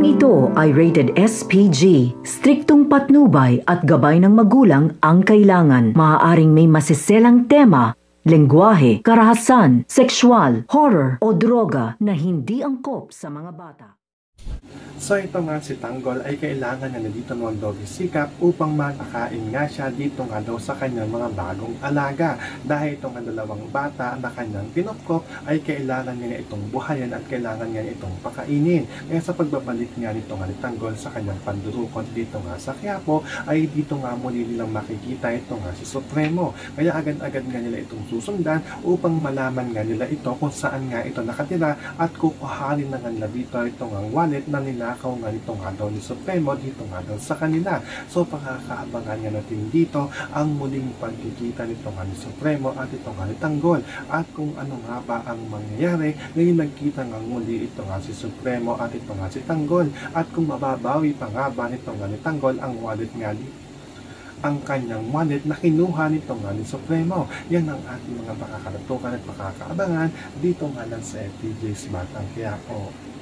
Programang ito ay rated SPG. Striktong patnubay at gabay ng magulang ang kailangan. Maaaring may masiselang tema, lengguwahe, karahasan, sexual, horror o droga na hindi angkop sa mga bata. So ito nga si Tanggol ay kailangan na dito magsikap upang makakain nga siya dito nga daw sa kanyang mga bagong alaga. Dahil itong dalawang bata na kanyang kinupkop ay kailangan niya itong buhayan at kailangan niya itong pakainin. Kaya sa pagbabalik nga nito nga ni Tanggol sa kanyang pandurukot dito nga sa Quiapo ay dito nga muli nilang makikita ito nga si Supremo. Kaya agad-agad nga nila itong susundan upang malaman nga nila ito kung saan nga ito nakatira at kukuhanin na nga nila dito itong wallet na ninakaw nga nito nga daw ni Supremo dito nga daw sa kanila. So pakakaabangan nga natin dito ang muling pagkikita nito nga ni Supremo at ito nga ni Tanggol at kung ano nga ba ang mangyayari ngayon nagkita nga muli ito nga si Supremo at ito nga si Tanggol at kung mababawi pa nga ba nito nga ni Tanggol ang wallet nga ang kanyang wallet na kinuha nito nga ni Supremo. Yan ang ating mga pakakalatukan at pakakaabangan dito nga lang sa FPJ's Batang Quiapo.